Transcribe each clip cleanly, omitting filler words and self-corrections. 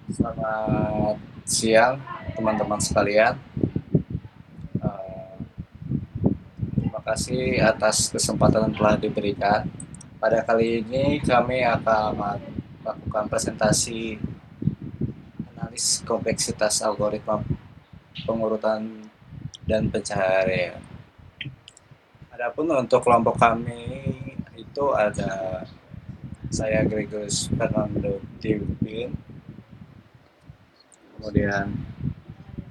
Selamat siang teman-teman sekalian. Eh, Terima kasih atas kesempatan yang telah diberikan. Pada kali ini kami akan melakukan presentasi analis kompleksitas algoritma pengurutan dan pencaharian. Adapun untuk kelompok kami itu ada saya Gregorius Fernando Diwin, kemudian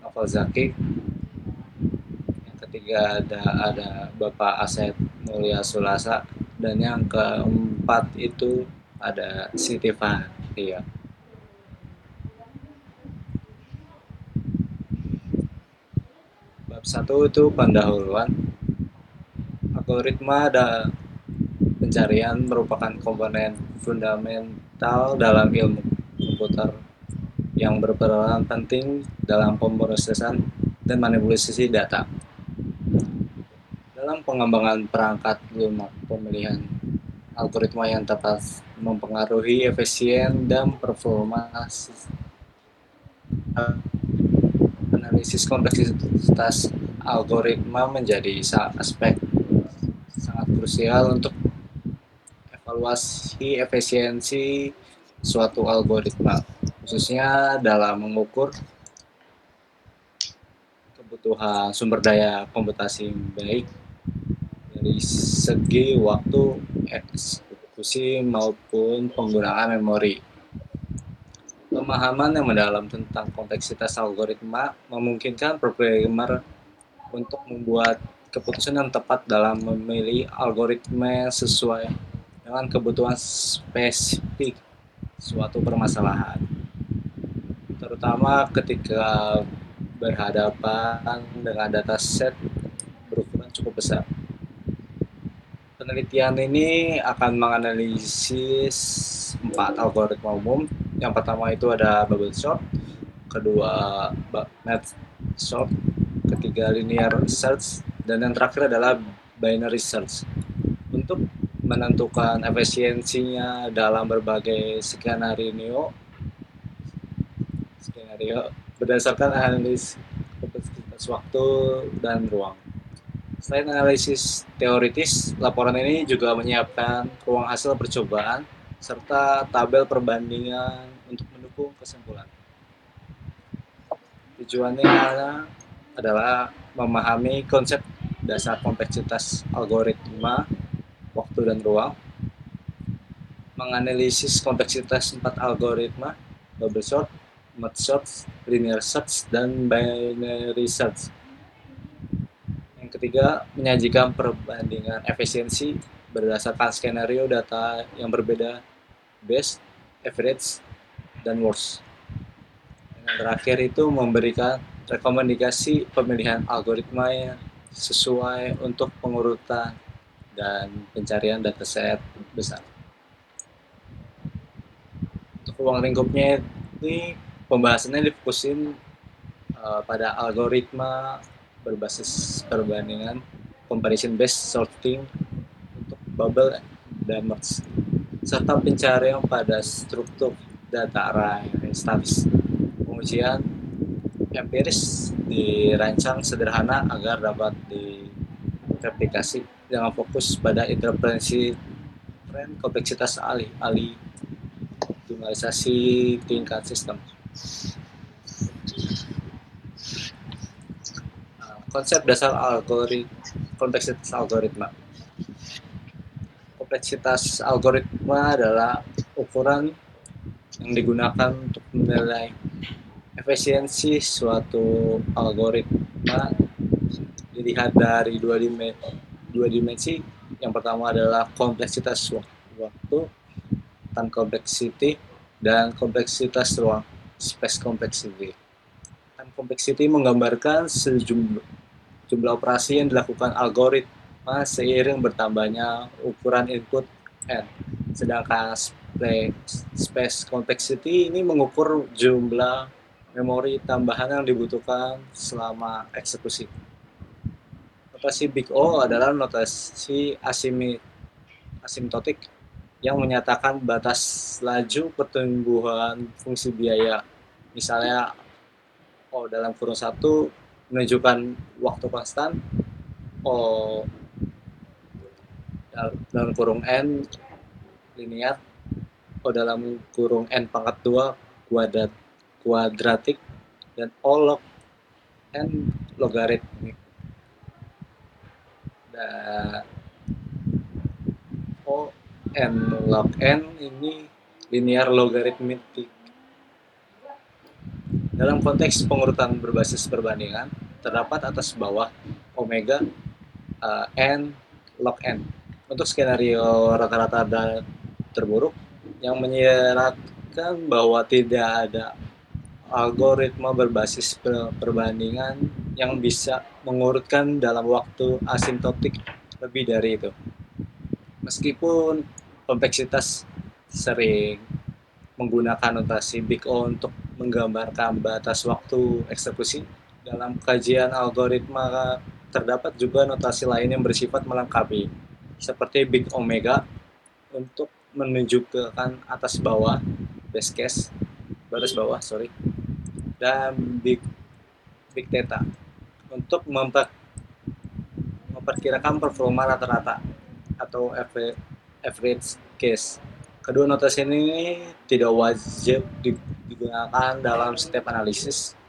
Novel Zaki, yang ketiga ada Bapak Asep Mulia Sulasa, dan yang keempat itu ada Siti Fahria. Bab satu itu pendahuluan. Algoritma dan pencarian merupakan komponen fundamental dalam ilmu komputer yang berperan penting dalam pemrosesan dan manipulasi data. Dalam pengembangan perangkat lunak, pemilihan algoritma yang tepat mempengaruhi efisien dan performa analisis kompleksitas algoritma menjadi aspek sangat krusial untuk evaluasi efisiensi suatu algoritma, khususnya dalam mengukur kebutuhan sumber daya komputasi baik dari segi waktu eksekusi maupun penggunaan memori. Pemahaman yang mendalam tentang kompleksitas algoritma memungkinkan programmer untuk membuat keputusan yang tepat dalam memilih algoritma sesuai dengan kebutuhan spesifik suatu permasalahan, terutama ketika berhadapan dengan dataset berukuran cukup besar. Penelitian ini akan menganalisis 4 algoritma umum. Yang pertama itu ada bubble sort, kedua math sort, ketiga linear search, dan yang terakhir adalah binary search. Untuk menentukan efisiensinya dalam berbagai skenario berdasarkan analisis kompleksitas waktu dan ruang. Selain analisis teoritis, laporan ini juga menyiapkan ruang hasil percobaan serta tabel perbandingan untuk mendukung kesimpulan. Tujuannya adalah memahami konsep dasar kompleksitas algoritma, waktu dan ruang, menganalisis kompleksitas 4 algoritma, bubble sort, merge sort, linear search, dan binary search. Yang ketiga, menyajikan perbandingan efisiensi berdasarkan skenario data yang berbeda, best, average, dan worst. Dan yang terakhir itu memberikan rekomendasi pemilihan algoritma yang sesuai untuk pengurutan dan pencarian dataset besar. Untuk ruang lingkupnya ini pembahasannya difokusin pada algoritma berbasis perbandingan, comparison based sorting untuk bubble dan merge, serta pencarian pada struktur data array statis. Pengujian empiris dirancang sederhana agar dapat direplikasi dengan fokus pada interpretasi tren kompleksitas alih-alih optimalisasi tingkat sistem. Konsep dasar kompleksitas algoritma. Kompleksitas algoritma adalah ukuran yang digunakan untuk menilai efisiensi suatu algoritma dilihat dari dua dimensi. Yang pertama adalah kompleksitas waktu, time complexity, dan kompleksitas ruang, space complexity. Time complexity menggambarkan jumlah operasi yang dilakukan algoritma seiring bertambahnya ukuran input n. Sedangkan space complexity ini mengukur jumlah memori tambahan yang dibutuhkan selama eksekusi. Notasi Big O adalah notasi asimptotik yang menyatakan batas laju pertumbuhan fungsi biaya Misalnya dalam kurung 1 menunjukkan waktu konstan, O dalam kurung N linear, O dalam kurung N pangkat 2 kuadratik, dan O log N logaritmik. Dan O N log N ini linear logaritmik. Dalam konteks pengurutan berbasis perbandingan, terdapat atas bawah omega N log N. Untuk skenario rata-rata terburuk yang menyiratkan bahwa tidak ada algoritma berbasis perbandingan yang bisa mengurutkan dalam waktu asimptotik lebih dari itu. Meskipun kompleksitas sering menggunakan notasi Big O untuk menggambarkan batas waktu eksekusi, dalam kajian algoritma terdapat juga notasi lain yang bersifat melengkapi, seperti Big Omega untuk menunjukkan atas bawah, base case, batas bawah, dan Big Theta untuk memperkirakan performa rata-rata atau average case. Kedua notasi ini tidak wajib digunakan dalam setiap analisis,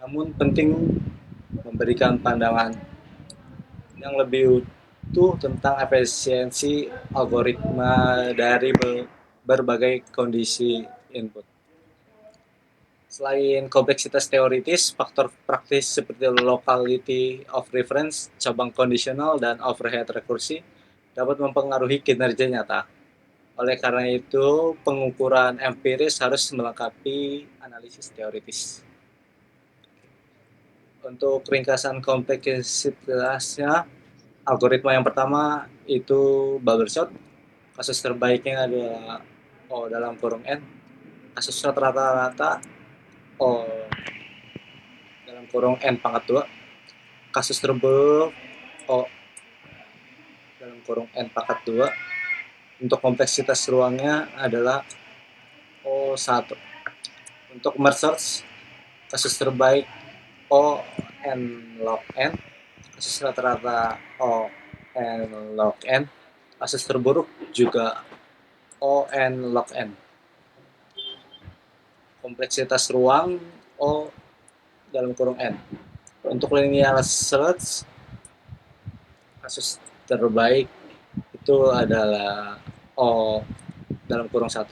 namun penting memberikan pandangan yang lebih utuh tentang efisiensi algoritma dari berbagai kondisi input. Selain kompleksitas teoritis, faktor praktis seperti locality of reference, cabang kondisional, dan overhead rekursi dapat mempengaruhi kinerja nyata. Oleh karena itu, pengukuran empiris harus melengkapi analisis teoritis. Untuk ringkasan kompleksitasnya, algoritma yang pertama itu bubble sort. Kasus terbaiknya adalah O dalam kurung N. Kasus rata-rata O dalam kurung N pangkat 2. Kasus terburuk O dalam kurung N pangkat 2. Untuk kompleksitas ruangnya adalah O1. Untuk merge search, kasus terbaik O N log N, kasus rata-rata O N log N, kasus terburuk juga O N log N. Kompleksitas ruang O dalam kurung N. Untuk linear search, kasus terbaik itu adalah O dalam kurung 1.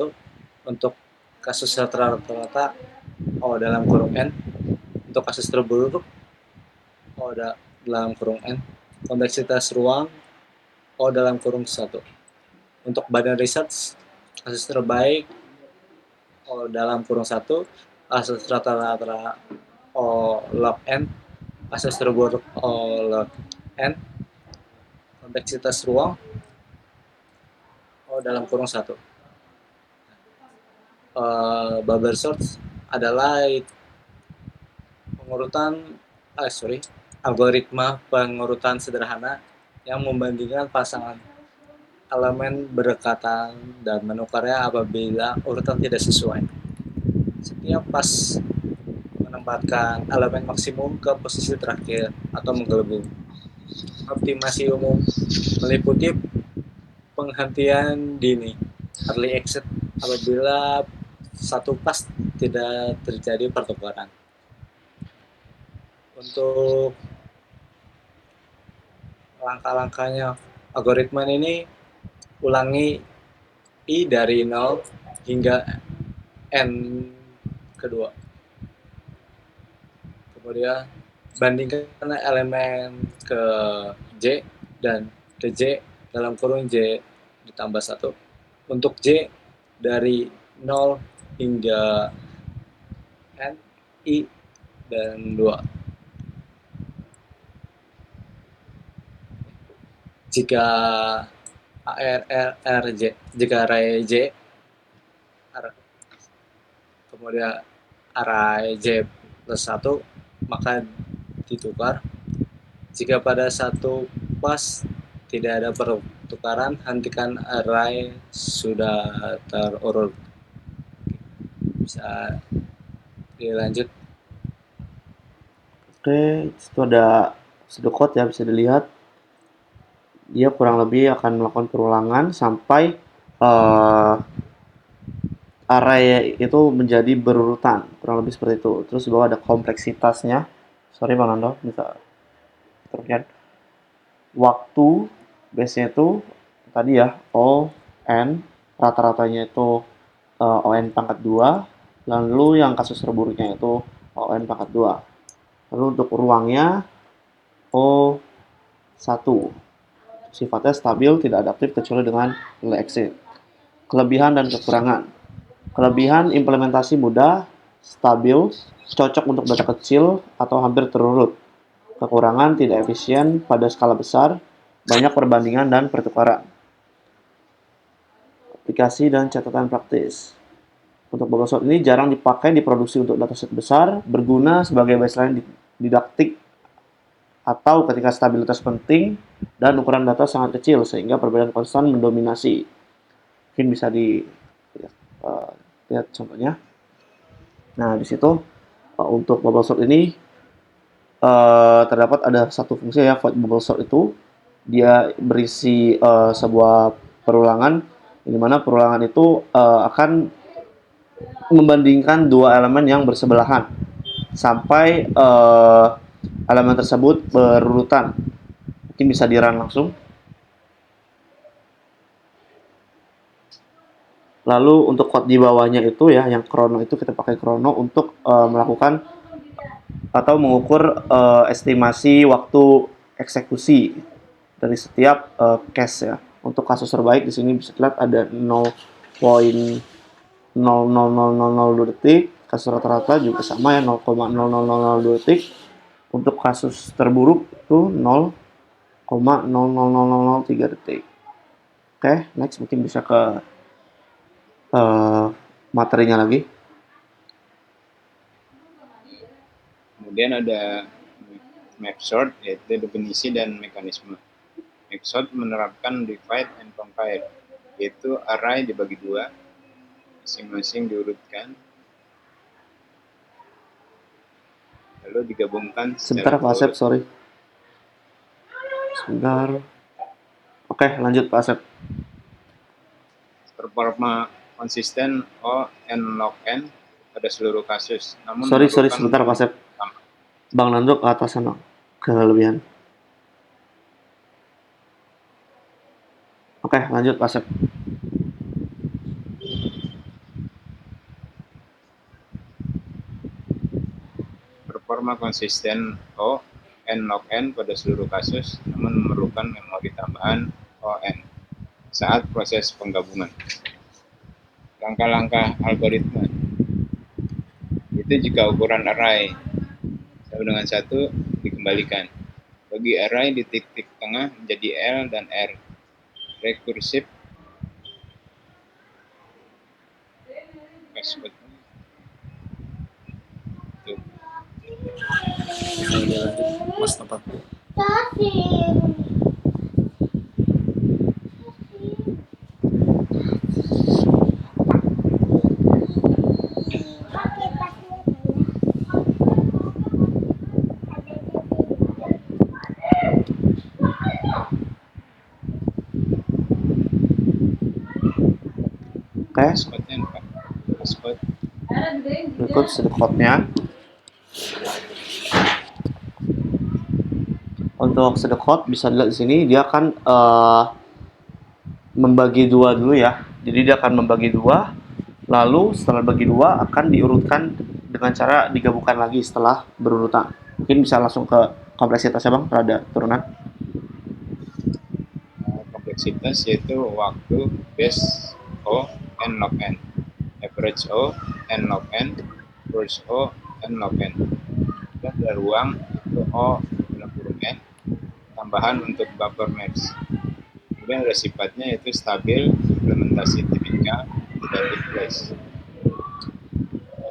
Untuk kasus rata-rata O dalam kurung N. Untuk kasus terburuk O dalam kurung N. Kompleksitas ruang O dalam kurung 1. Untuk binary search, kasus terbaik O dalam kurung 1. Kasus rata-rata O log N. Kasus terburuk O log N. Kompleksitas ruang O dalam kurung 1. Bubble sort adalah algoritma pengurutan sederhana yang membandingkan pasangan elemen berdekatan dan menukarnya apabila urutan tidak sesuai. Setiap pas menempatkan elemen maksimum ke posisi terakhir atau menggelembung. Optimasi umum meliputi penghentian dini, early exit, apabila satu pas tidak terjadi pertukaran. Untuk langkah-langkahnya, algoritma ini ulangi I dari 0 hingga N kedua. Kemudian bandingkan elemen ke J dan ke J dalam kurung J ditambah 1. Untuk J dari 0 hingga N, I, dan 2. Jika jika array J kemudian array J plus 1, maka ditukar. Jika pada satu pas tidak ada pertukaran, hentikan array sudah terurut. Bisa Oke, lanjut. Oke, itu ada pseudocode ya, bisa dilihat. Dia kurang lebih akan melakukan perulangan sampai eh, array itu menjadi berurutan, kurang lebih seperti itu. Terus di bawah ada kompleksitasnya. Sorry Bang Nando, bisa terlihat. Waktu base-nya itu tadi ya, O, N, rata-ratanya itu ON pangkat 2, lalu yang kasus terburuknya itu ON pangkat 2. Lalu untuk ruangnya O1, sifatnya stabil, tidak adaptif kecuali dengan nilai exit. Kelebihan dan kekurangan. Kelebihan implementasi mudah, stabil, cocok untuk data kecil atau hampir terurut. Kekurangan tidak efisien pada skala besar, banyak perbandingan dan pertukaran. Aplikasi dan catatan praktis. Untuk bubble sort ini jarang dipakai di produksi untuk dataset besar, berguna sebagai baseline didaktik atau ketika stabilitas penting dan ukuran data sangat kecil sehingga perbedaan konstan mendominasi. Mungkin bisa uh, lihat contohnya. Nah, di situ untuk bubble sort ini terdapat ada satu fungsi ya, void bubble sort itu dia berisi sebuah perulangan di mana perulangan itu akan membandingkan dua elemen yang bersebelahan sampai elemen tersebut berurutan. Mungkin bisa di-run langsung. Lalu untuk code di bawahnya itu ya, yang krono itu kita pakai krono untuk melakukan atau mengukur estimasi waktu eksekusi dari setiap case ya. Untuk kasus terbaik di sini bisa lihat ada 0,00002 detik, kasus rata-rata juga sama ya 0,00002 detik. Untuk kasus terburuk itu 0,00003 detik. Oke, next mungkin bisa ke materinya lagi. Kemudian ada map sort, yaitu definisi dan mekanisme. Map sort menerapkan divide and conquer, yaitu array dibagi dua, masing-masing diurutkan, lalu digabungkan secara Sebentar Pak Asep, berurut. sorry. Sebentar. Oke, lanjut Pak Asep. Performa konsisten O n log n pada seluruh kasus, namun Sorry, memerlukan sebentar Pak Asep. Bang Nando ke atas sana. Kelebihan. Oke, lanjut Pak Asep. performa konsisten O n log n pada seluruh kasus, namun memerlukan memori tambahan O n saat proses penggabungan. Langkah-langkah algoritma itu jika ukuran array sama dengan 1 dikembalikan. Bagi array di titik tengah menjadi L dan R. Rekursif password. Mas tempat. Oke, Passwordnya apa? Password. berikut sedekotnya. Untuk sedekot bisa dilihat di sini dia akan membagi dua dulu ya. Jadi dia akan membagi dua, lalu setelah bagi dua akan diurutkan dengan cara digabungkan lagi setelah berurutan. Mungkin bisa langsung ke kompleksitasnya Bang, rada turunan. Kompleksitas yaitu waktu base O n log n, average O n log n, first O n log n. Dan ada ruang itu O dalam kurung n, tambahan untuk buffer maps. Kemudian ada sifatnya yaitu stabil, implementasi tipikal, tidak replace.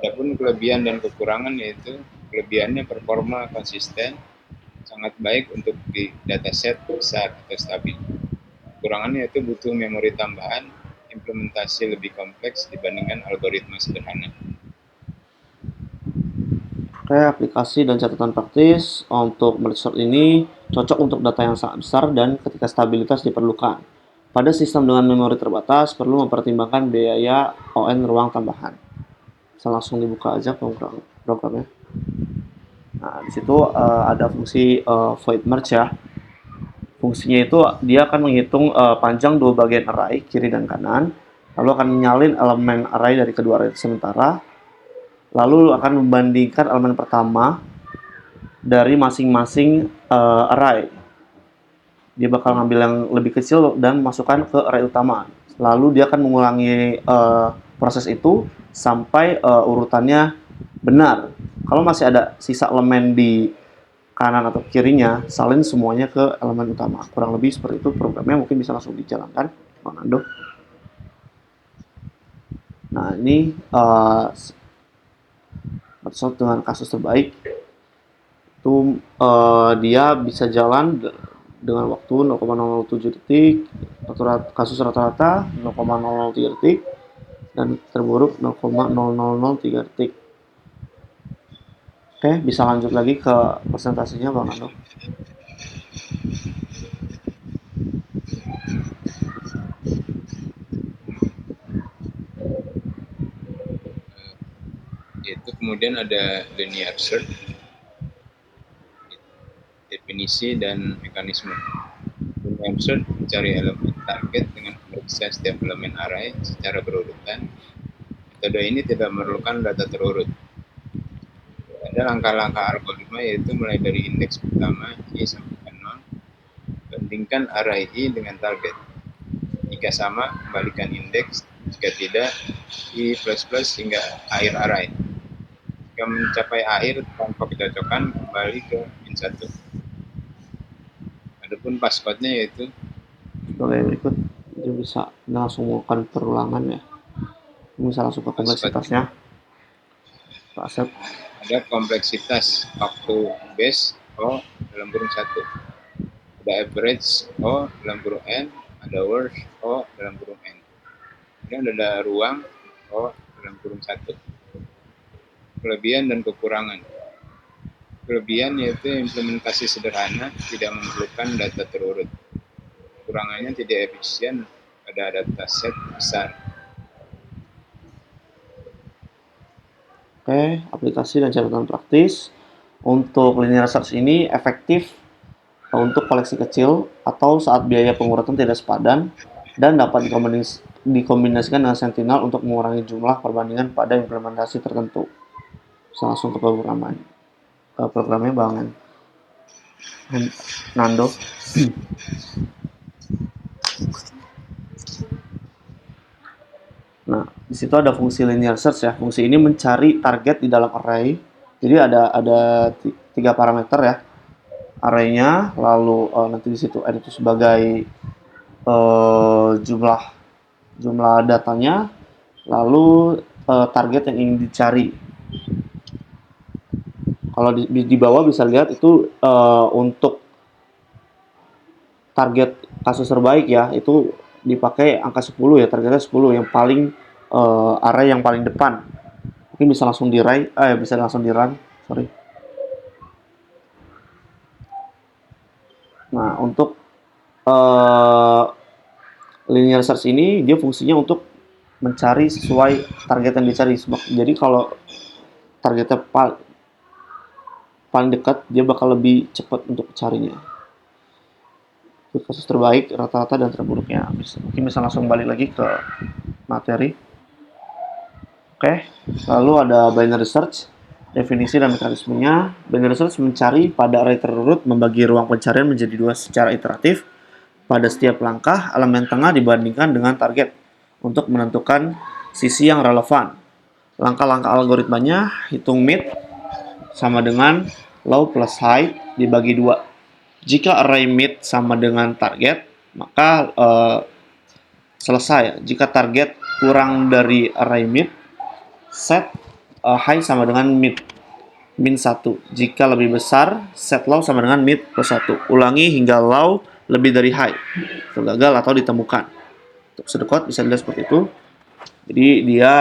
Adapun kelebihan dan kekurangan yaitu kelebihannya performa konsisten, sangat baik untuk di dataset besar atau stabil. Kekurangannya yaitu butuh memori tambahan, implementasi lebih kompleks dibandingkan algoritma sederhana. Oke, aplikasi dan catatan praktis untuk merge sort ini cocok untuk data yang sangat besar dan ketika stabilitas diperlukan. Pada sistem dengan memori terbatas, perlu mempertimbangkan biaya ON ruang tambahan. Bisa langsung dibuka aja programnya. Nah, di situ ada fungsi void merge ya. Fungsinya itu dia akan menghitung panjang dua bagian array, kiri dan kanan, lalu akan menyalin elemen array dari kedua array sementara, lalu akan membandingkan elemen pertama dari masing-masing array. Dia bakal ngambil yang lebih kecil dan masukkan ke array utama. Lalu dia akan mengulangi proses itu sampai urutannya benar. Kalau masih ada sisa elemen di kanan atau kirinya, salin semuanya ke elemen utama. Kurang lebih seperti itu programnya, mungkin bisa langsung dijalankan, Bang Ando. Nah, ini Microsoft dengan kasus terbaik itu dia bisa jalan dengan waktu 0,007 detik, kasus rata-rata 0,003 detik, dan terburuk 0,0003 detik. Oke, bisa lanjut lagi ke presentasinya, Bang Ando. Itu kemudian ada linear search, definisi dan mekanisme. Linear search mencari elemen target dengan memeriksa setiap elemen array secara berurutan. Metode ini tidak memerlukan data terurut. Ada langkah-langkah algoritma yaitu mulai dari indeks pertama I sampai 0, bandingkan array I dengan target. Jika sama, kembalikan indeks. Jika tidak, I++ hingga akhir array. Jika mencapai akhir tanpa kecocokan, kembali ke min1. Adapun passcode-nya yaitu sebagai berikut. Dia bisa langsung melakukan perulangan ya. Bisa langsung ke kompleksitasnya. Pak ada kompleksitas waktu base O dalam kurung 1, ada average O dalam kurung N, ada worst O dalam kurung N. Kemudian ada ruang O dalam kurung 1. Kelebihan dan kekurangan. Kelebihan yaitu implementasi sederhana, tidak memerlukan data terurut. Kekurangannya tidak efisien pada dataset besar. Oke, aplikasi dan catatan praktis. Untuk linear search ini efektif untuk koleksi kecil atau saat biaya penguratan tidak sepadan dan dapat dikombinasikan dengan Sentinel untuk mengurangi jumlah perbandingan pada implementasi tertentu. Bisa langsung ke programnya Bang Nando. Nah, di situ ada fungsi linear search ya. Fungsi ini mencari target di dalam array. Jadi ada 3 parameter ya. Array-nya, lalu nanti di situ ada itu sebagai jumlah datanya, lalu target yang ingin dicari. Kalau di bawah bisa lihat itu untuk target kasus terbaik ya, itu dipakai angka 10 ya, targetnya 10 yang paling array yang paling depan. Mungkin bisa langsung bisa langsung di run, sorry. Nah, untuk linear search ini dia fungsinya untuk mencari sesuai target yang dicari. Jadi kalau targetnya paling dekat, dia bakal lebih cepat untuk carinya. Itu kasus terbaik, rata-rata, dan terburuknya. Mungkin bisa langsung balik lagi ke materi. Oke, lalu ada binary search, definisi dan mekanismenya. Binary search mencari pada array terurut, membagi ruang pencarian menjadi 2 secara iteratif. Pada setiap langkah, elemen tengah dibandingkan dengan target untuk menentukan sisi yang relevan. Langkah-langkah algoritmanya, hitung mid sama dengan low plus high dibagi 2. Jika array mid sama dengan target, maka selesai. Jika target kurang dari array mid, set high sama dengan min 1. Jika lebih besar, set low sama dengan mid plus 1. Ulangi hingga low lebih dari high. Itu gagal atau ditemukan. Untuk sedekot bisa dilihat seperti itu. Jadi dia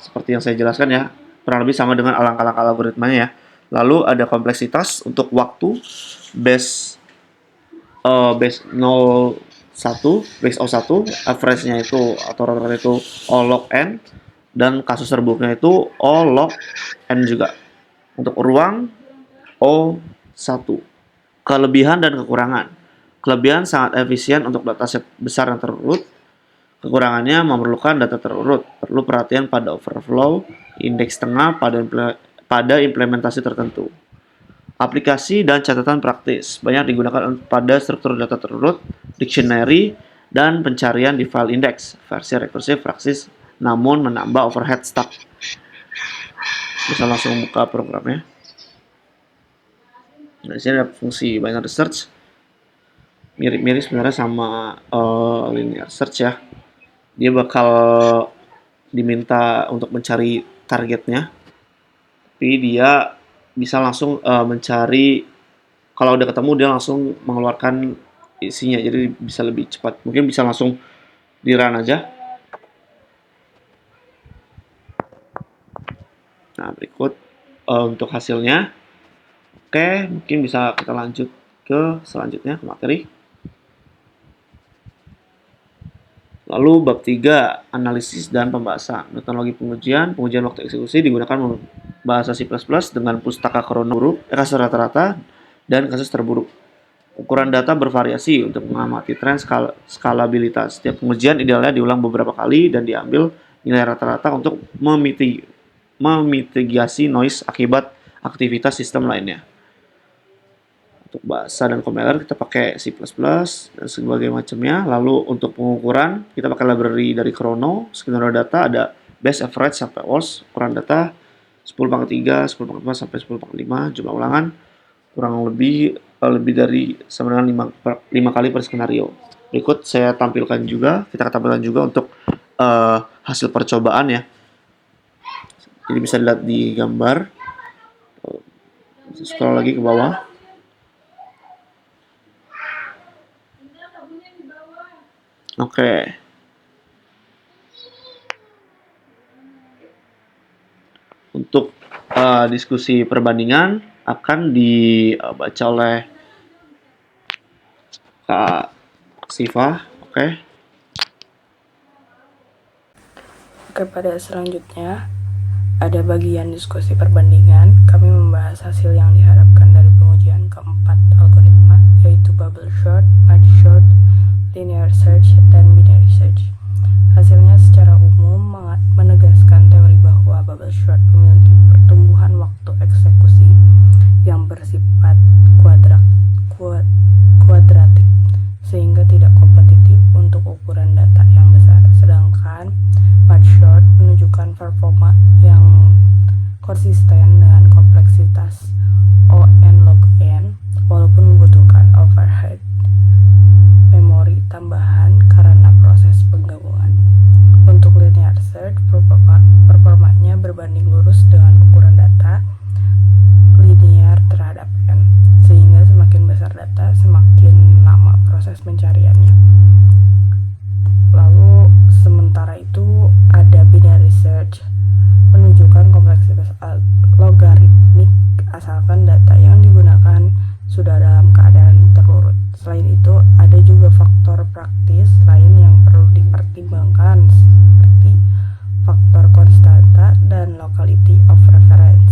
seperti yang saya jelaskan ya, kurang lebih sama dengan langkah-langkah algoritmanya ya. Lalu ada kompleksitas untuk waktu base base 01, base O1, average-nya itu atau rata-rata itu O log n, dan kasus terburuknya itu O log n juga. Untuk ruang O1. Kelebihan dan kekurangan. Kelebihan sangat efisien untuk dataset besar yang terurut. Kekurangannya memerlukan data terurut. Perlu perhatian pada overflow, indeks tengah pada implementasi tertentu. Aplikasi dan catatan praktis banyak digunakan pada struktur data terurut, dictionary, dan pencarian di file index. Versi rekursif praktis namun menambah overhead stack. Bisa langsung buka programnya. Nah, di sini ada fungsi binary search. Mirip-mirip sebenarnya sama linear search ya. Dia bakal diminta untuk mencari targetnya, tapi dia bisa langsung mencari, kalau udah ketemu dia langsung mengeluarkan isinya, jadi bisa lebih cepat. Mungkin bisa langsung di run aja. Nah, berikut untuk hasilnya. Oke, mungkin bisa kita lanjut ke selanjutnya, ke materi. Lalu bab 3, analisis dan pembahasan. Metodologi pengujian waktu eksekusi digunakan bahasa C++ dengan pustaka krono, kasus rata-rata, dan kasus terburuk. Ukuran data bervariasi untuk mengamati tren skalabilitas. Setiap pengujian idealnya diulang beberapa kali dan diambil nilai rata-rata untuk memitigasi noise akibat aktivitas sistem lainnya. Untuk bahasa dan compiler kita pakai C++ dan sebagainya macamnya. Lalu untuk pengukuran kita pakai library dari Chrono. Skenario data ada base, average, sampai worst. Ukuran data 10^3, 10^4 sampai 10^5. Jumlah ulangan kurang lebih dari sama dengan 5 kali per skenario. Berikut saya tampilkan juga, kita tampilkan juga untuk hasil percobaan ya. Jadi bisa dilihat di gambar. Scroll lagi ke bawah. Oke. Untuk diskusi perbandingan akan dibaca oleh Kak Siva. Oke. Oke, pada selanjutnya ada bagian diskusi perbandingan. Kami membahas hasil yang diharapkan dari pengujian keempat algoritma, yaitu bubble sort, merge sort, linear search, dan binary search. Hasilnya secara umum menegaskan teori bahwa bubble sort memiliki pertumbuhan waktu eksekusi yang bersifat kuadratik, sehingga tidak kompetitif untuk ukuran data yang besar. Sedangkan merge sort menunjukkan performa yang konsisten dengan kompleksitas O n log n, walaupun membutuhkan overhead memori tambahan karena proses penggabungan. Untuk linear search, performanya berbanding lurus dengan ukuran data linear terhadap n, sehingga semakin besar data, semakin lama proses pencariannya. Lalu sementara itu ada binary search, menunjukkan kompleksitas logaritmik asalkan data yang digunakan sudah dalam keadaan terurut. Selain itu, ada juga faktor praktis lain yang perlu dipertimbangkan, seperti faktor konstanta dan locality of reference,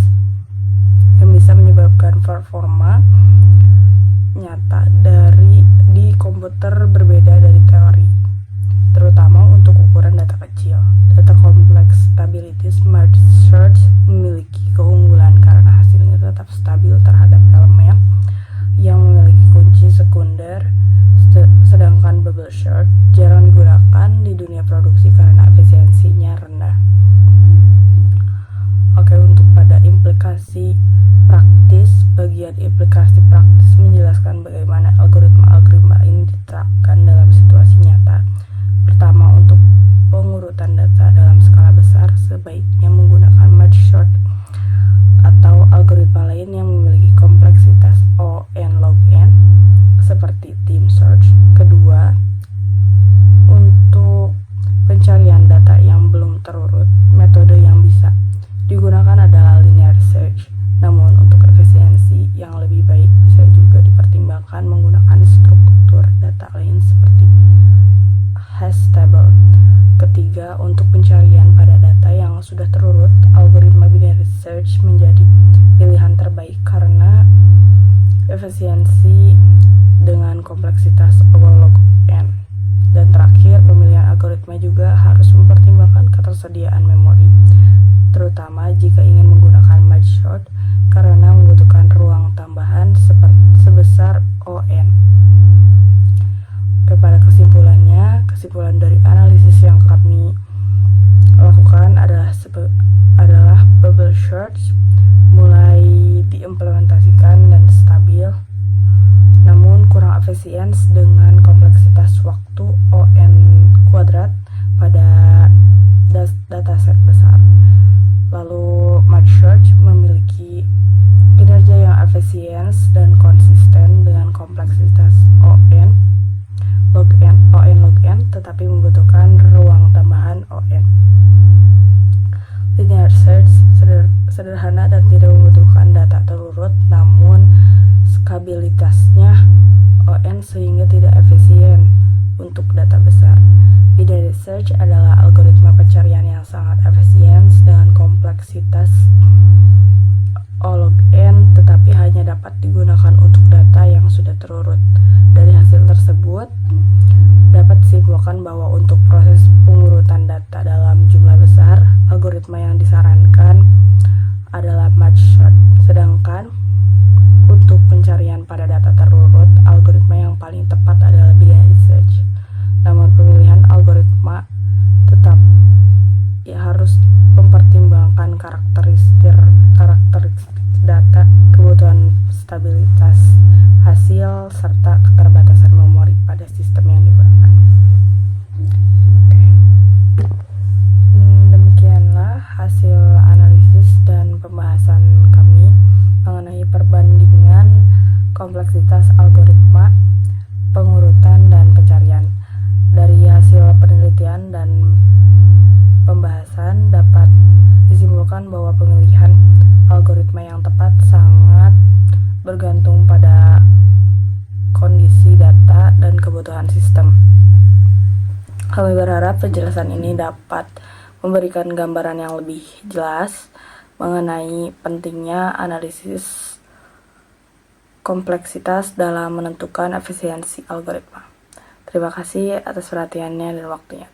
yang bisa menyebabkan performa nyata di komputer berbeda dari teori, terutama untuk ukuran data kecil. Data complex stabilities merge search memiliki keunggulan karena hasilnya tetap stabil terhadap elemen yang memiliki kunci sekunder, sedangkan bubble sort jarang digunakan di dunia produksi karena efisiensinya rendah. Oke, untuk pada implikasi praktis, bagian implikasi praktis menjelaskan bagaimana algoritma ini diterapkan dalam situasi nyata. Pertama, untuk pengurutan data dalam skala besar sebaiknya menggunakan merge sort atau algoritma lain yang memiliki kompleksitas O n log n seperti team search. Kedua, untuk pencarian data yang belum terurut, metode yang bisa digunakan adalah linear search. Namun untuk search menjadi pilihan terbaik karena efisiensi dengan kompleksitas log n. Dan terakhir, pemilihan algoritma juga harus mempertimbangkan ketersediaan memori, terutama jika ingin menggunakan merge sort karena membutuhkan ruang tambahan sebesar ON. Pada kesimpulan dari analisis yang kami lakukan adalah bubble search mulai diimplementasikan dan stabil, namun kurang efisien dengan kompleksitas waktu ON kuadrat pada dataset besar. Lalu merge search memiliki kinerja yang efisien dan konsisten dengan kompleksitas ON log n, tetapi membutuhkan ruang tambahan ON. Linear search sederhana dan tidak membutuhkan data terurut, namun skabilitasnya ON sehingga tidak efisien untuk data besar. Binary search adalah algoritma pencarian yang sangat efisien dengan kompleksitas O log n, tetapi hanya dapat digunakan untuk data yang sudah terurut. Dari hasil tersebut, dapat disimpulkan bahwa untuk proses pengurutan data dalam jumlah besar, algoritma yang disarankan adalah merge sort. Sedangkan untuk pencarian pada data terurut, algoritma yang paling tepat adalah binary search. Namun pemilihan algoritma tetap harus mempertimbangkan karakteristik data, kebutuhan stabilitas hasil, serta keterbatasan memori pada sistem yang digunakan. Demikianlah hasil analisis dan pembahasan kami mengenai perbandingan kompleksitas algoritma pengurutan dan pencarian. Dari hasil penelitian dan pembahasan dapat disimpulkan bahwa pemilihan algoritma yang tepat sangat bergantung pada kondisi data dan kebutuhan sistem. Kami berharap penjelasan ini dapat memberikan gambaran yang lebih jelas mengenai pentingnya analisis kompleksitas dalam menentukan efisiensi algoritma. Terima kasih atas perhatiannya dan waktunya.